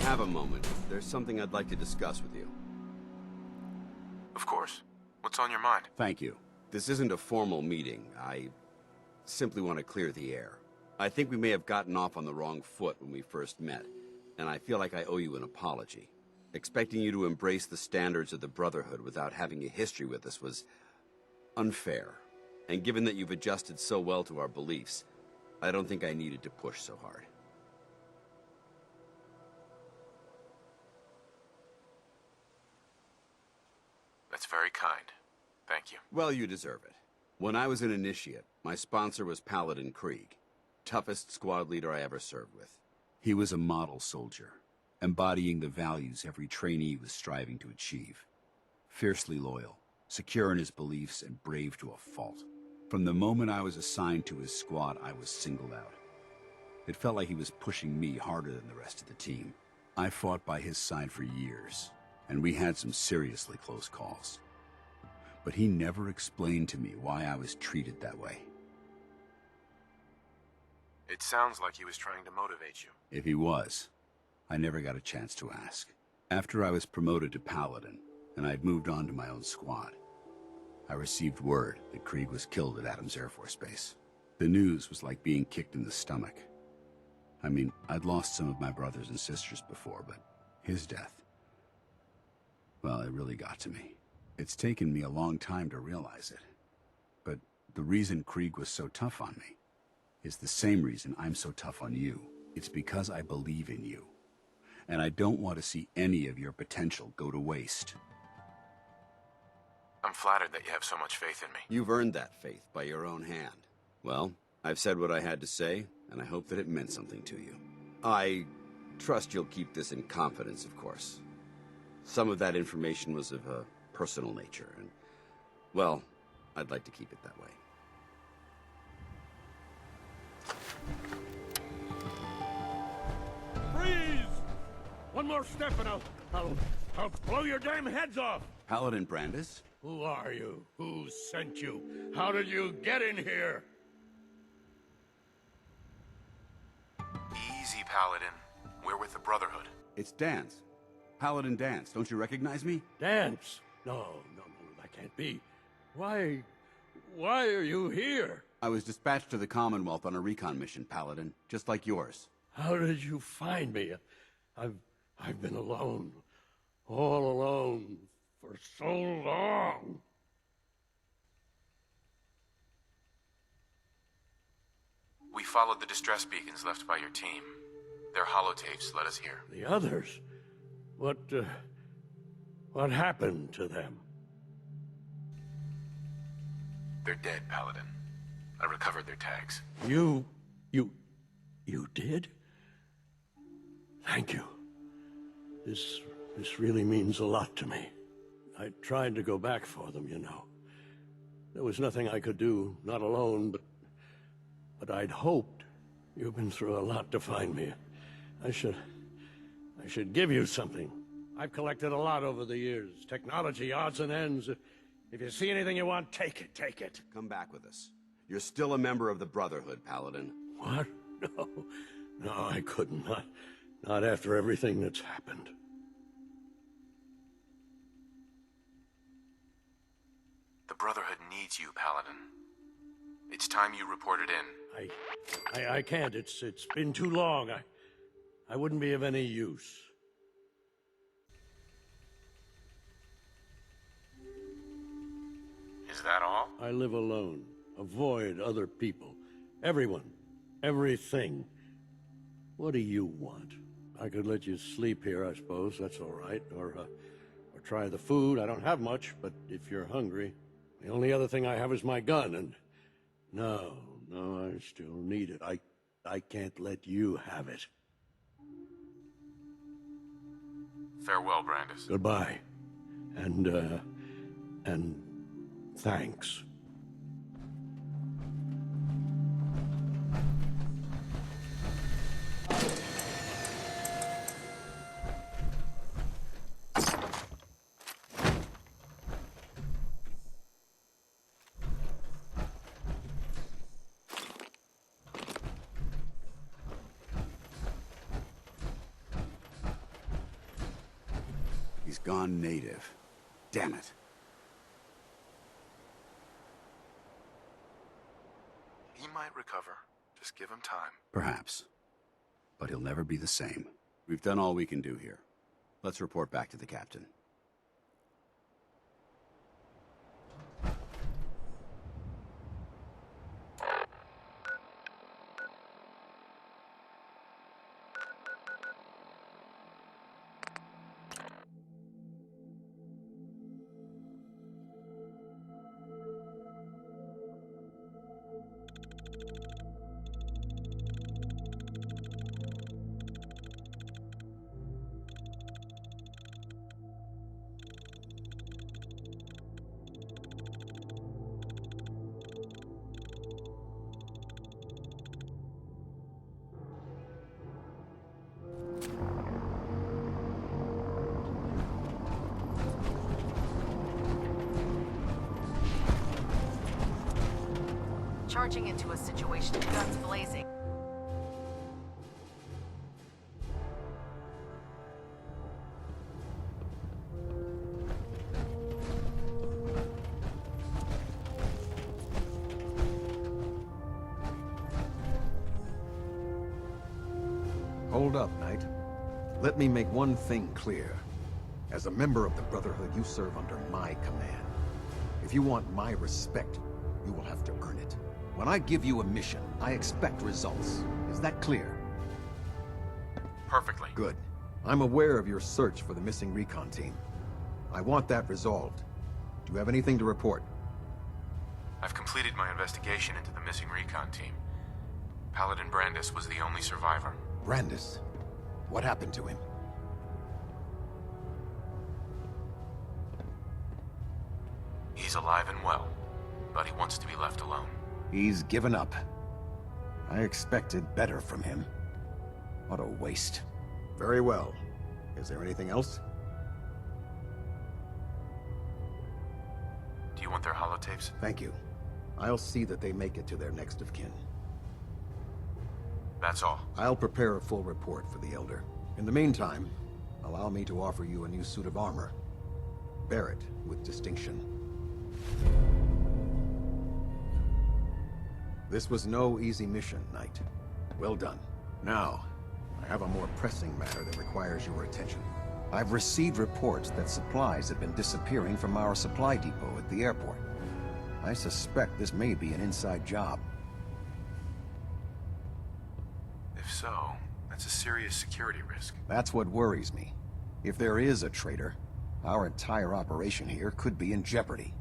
have a moment, there's something I'd like to discuss with you. Of course. What's on your mind? Thank you. This isn't a formal meeting. I simply want to clear the air. I think we may have gotten off on the wrong foot when we first met, and I feel like I owe you an apology. Expecting you to embrace the standards of the Brotherhood without having a history with us was unfair. And given that you've adjusted so well to our beliefs, I don't think I needed to push so hard. That's very kind. Thank you. Well, you deserve it. When I was an initiate, my sponsor was Paladin Krieg, toughest squad leader I ever served with. He was a model soldier, embodying the values every trainee was striving to achieve. Fiercely loyal, secure in his beliefs, and brave to a fault. From the moment I was assigned to his squad, I was singled out. It felt like he was pushing me harder than the rest of the team. I fought by his side for years, and we had some seriously close calls. But he never explained to me why I was treated that way. It sounds like he was trying to motivate you. If he was, I never got a chance to ask. After I was promoted to Paladin, and I'd moved on to my own squad, I received word that Krieg was killed at Adams Air Force Base. The news was like being kicked in the stomach. I mean, I'd lost some of my brothers and sisters before, but his death, well, it really got to me. It's taken me a long time to realize it. But the reason Krieg was so tough on me is the same reason I'm so tough on you. It's because I believe in you. And I don't want to see any of your potential go to waste. I'm flattered that you have so much faith in me. You've earned that faith by your own hand. Well, I've said what I had to say, and I hope that it meant something to you. I trust you'll keep this in confidence, of course. Some of that information was of a personal nature, and, well, I'd like to keep it that way. Freeze! One more step and I'll blow your damn heads off! Paladin Brandis? Who are you? Who sent you? How did you get in here? Easy, Paladin. We're with the Brotherhood. It's Dance. Paladin Dance. Don't you recognize me? Dance? No, that can't be. Why are you here? I was dispatched to the Commonwealth on a recon mission, Paladin, just like yours. How did you find me? I've been alone. All alone. For so long. We followed the distress beacons left by your team. Their holotapes led us here. The others? What happened to them? They're dead, Paladin. I recovered their tags. You did? Thank you. This really means a lot to me. I tried to go back for them, you know. There was nothing I could do, not alone, but I'd hoped. You've been through a lot to find me. I should give you something. I've collected a lot over the years. Technology, odds and ends. If you see anything you want, take it. Come back with us. You're still a member of the Brotherhood, Paladin. What? No, I couldn't. Not after everything that's happened. The Brotherhood needs you, Paladin. It's time you reported in. I can't. It's been too long. I wouldn't be of any use. Is that all? I live alone. Avoid other people. Everyone. Everything. What do you want? I could let you sleep here, I suppose. That's all right. Or try the food. I don't have much, but if you're hungry... The only other thing I have is my gun, and... No, I still need it. I can't let you have it. Farewell, Brandis. Goodbye. And thanks. Gone native. Damn it. He might recover. Just give him time. Perhaps. But he'll never be the same. We've done all we can do here. Let's report back to the captain. Charging into a situation, guns blazing. Hold up, Knight. Let me make one thing clear. As a member of the Brotherhood, you serve under my command. If you want my respect, you will have to earn it. When I give you a mission, I expect results. Is that clear? Perfectly. Good. I'm aware of your search for the missing recon team. I want that resolved. Do you have anything to report? I've completed my investigation into the missing recon team. Paladin Brandis was the only survivor. Brandis? What happened to him? He's alive and well, but he wants to be left alone. He's given up. I expected better from him. What a waste. Very well. Is there anything else? Do you want their holotapes? Thank you. I'll see that they make it to their next of kin. That's all. I'll prepare a full report for the Elder. In the meantime, allow me to offer you a new suit of armor. Bear it with distinction. This was no easy mission, Knight. Well done. Now, I have a more pressing matter that requires your attention. I've received reports that supplies have been disappearing from our supply depot at the airport. I suspect this may be an inside job. If so, that's a serious security risk. That's what worries me. If there is a traitor, our entire operation here could be in jeopardy.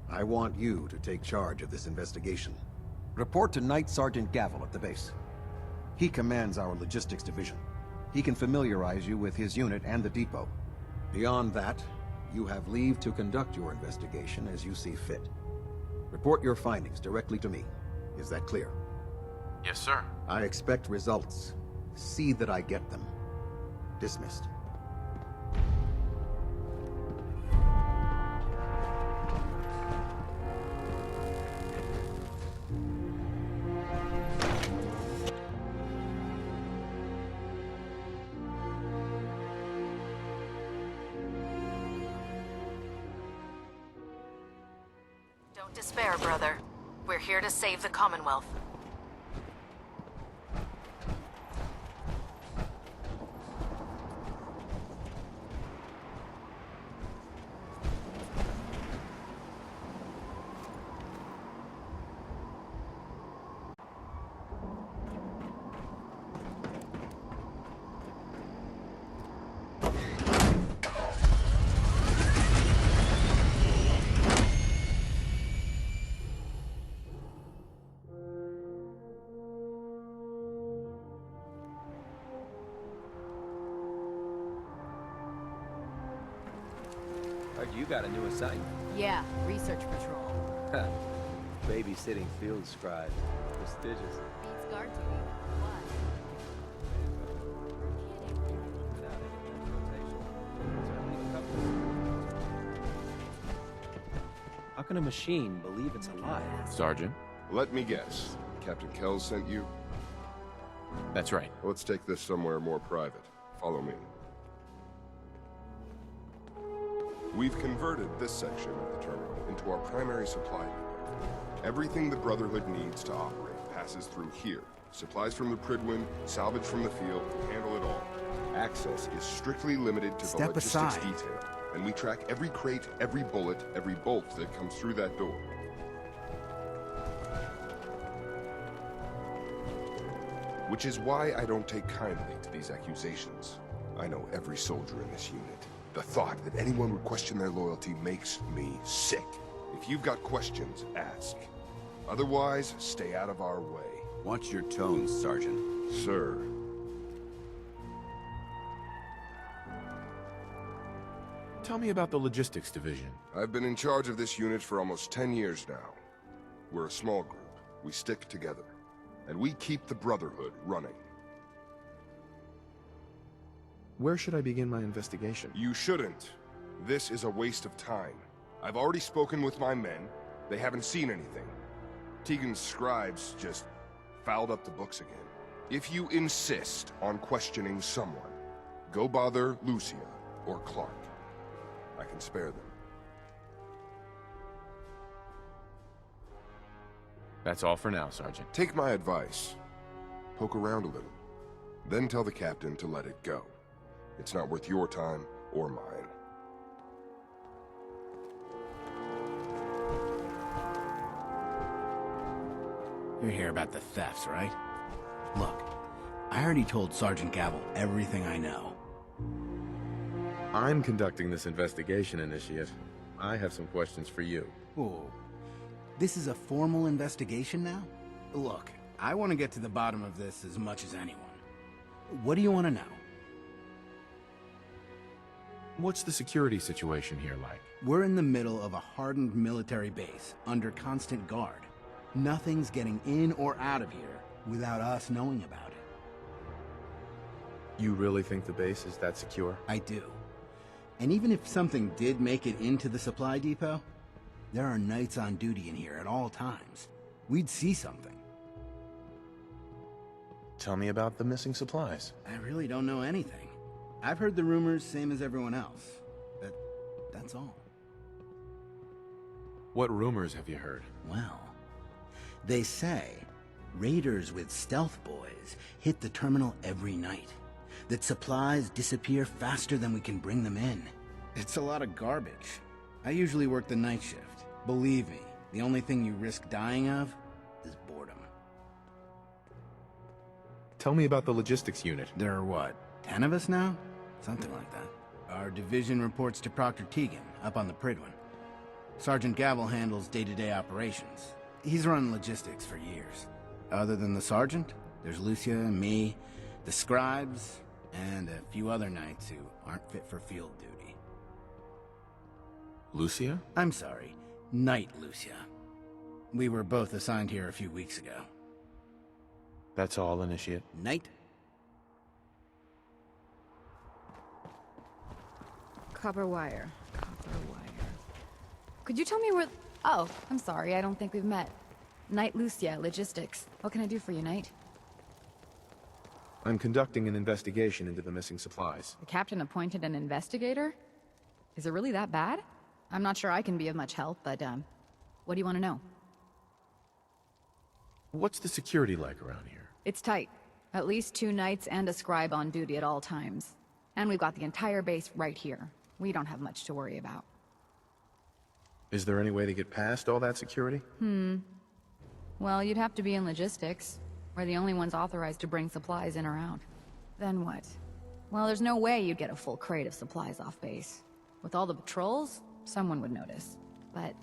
I want you to take charge of this investigation. Report to Knight Sergeant Gavel at the base. He commands our logistics division. He can familiarize you with his unit and the depot. Beyond that, you have leave to conduct your investigation as you see fit. Report your findings directly to me. Is that clear? Yes, sir. I expect results. See that I get them. Dismissed. Don't despair, brother. We're here to save the Commonwealth. Heard you got a new assignment. Yeah, research patrol. Babysitting field scribe. Prestigious. Beats guard duty. Why? How can a machine believe it's alive? Sergeant? Let me guess. Captain Kells sent you? That's right. Let's take this somewhere more private. Follow me. We've converted this section of the terminal into our primary supply depot. Everything the Brotherhood needs to operate passes through here. Supplies from the Pridwin, salvage from the field, handle it all. Access is strictly limited to the Step logistics aside. detail, and we track every crate, every bullet, every bolt that comes through that door. Which is why I don't take kindly to these accusations. I know every soldier in this unit. The thought that anyone would question their loyalty makes me sick. If you've got questions, ask. Otherwise, stay out of our way. Watch your tone, Sergeant. Sir. Tell me about the logistics division. I've been in charge of this unit for almost 10 years now. We're a small group. We stick together. And we keep the Brotherhood running. Where should I begin my investigation? You shouldn't. This is a waste of time. I've already spoken with my men. They haven't seen anything. Tegan's scribes just fouled up the books again. If you insist on questioning someone, go bother Lucia or Clark. I can spare them. That's all for now, Sergeant. Take my advice. Poke around a little. Then tell the captain to let it go. It's not worth your time or mine. You're here about the thefts, right? Look, I already told Sergeant Gavel everything I know. I'm conducting this investigation, Initiate. I have some questions for you. Whoa. This is a formal investigation now? Look, I want to get to the bottom of this as much as anyone. What do you want to know? What's the security situation here like? We're in the middle of a hardened military base, under constant guard. Nothing's getting in or out of here without us knowing about it. You really think the base is that secure? I do. And even if something did make it into the supply depot, there are knights on duty in here at all times. We'd see something. Tell me about the missing supplies. I really don't know anything. I've heard the rumors, same as everyone else. But that's all. What rumors have you heard? Well, they say raiders with stealth boys hit the terminal every night. That supplies disappear faster than we can bring them in. It's a lot of garbage. I usually work the night shift. Believe me, the only thing you risk dying of is boredom. Tell me about the logistics unit. There are what, 10 of us now? Something like that. Our division reports to Proctor Tegan, up on the Pridwin. Sergeant Gavel handles day-to-day operations. He's run logistics for years. Other than the sergeant, there's Lucia, me, the scribes, and a few other knights who aren't fit for field duty. Lucia? I'm sorry, Knight Lucia. We were both assigned here a few weeks ago. That's all, Initiate. Knight? Copper wire. Could you tell me where... Oh, I'm sorry, I don't think we've met. Knight Lucia, Logistics. What can I do for you, Knight? I'm conducting an investigation into the missing supplies. The captain appointed an investigator? Is it really that bad? I'm not sure I can be of much help, but, what do you want to know? What's the security like around here? It's tight. At least 2 knights and a scribe on duty at all times. And we've got the entire base right here. We don't have much to worry about. Is there any way to get past all that security? Well, you'd have to be in logistics. We're the only ones authorized to bring supplies in or out. Then what? Well, there's no way you'd get a full crate of supplies off base. With all the patrols, someone would notice. But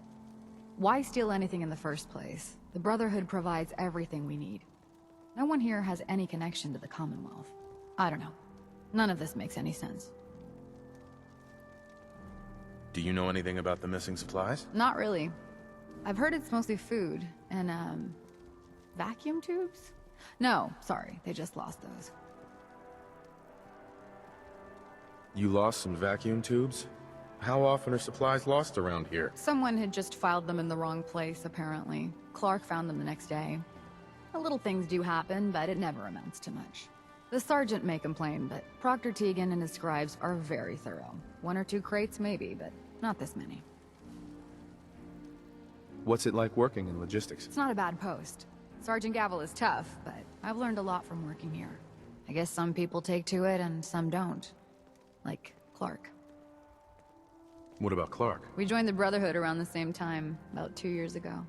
why steal anything in the first place? The Brotherhood provides everything we need. No one here has any connection to the Commonwealth. I don't know. None of this makes any sense. Do you know anything about the missing supplies? Not really. I've heard it's mostly food and, vacuum tubes? No, sorry, they just lost those. You lost some vacuum tubes? How often are supplies lost around here? Someone had just filed them in the wrong place, apparently. Clark found them the next day. Little things do happen, but it never amounts to much. The sergeant may complain, but Proctor Tegan and his scribes are very thorough. 1 or 2 crates maybe, but Not this many. What's it like working in logistics? It's not a bad post. Sergeant Gavel is tough, but I've learned a lot from working here. I guess some people take to it and some don't. Like Clark. What about Clark? We joined the Brotherhood around the same time, about 2 years ago.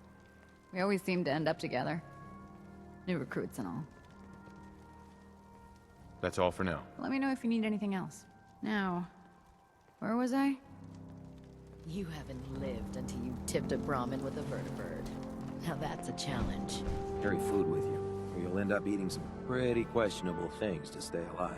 We always seemed to end up together. New recruits and all. That's all for now. Let me know if you need anything else. Now, where was I? You haven't lived until you tipped a Brahmin with a vertibird. Now that's a challenge. Carry food with you, or you'll end up eating some pretty questionable things to stay alive.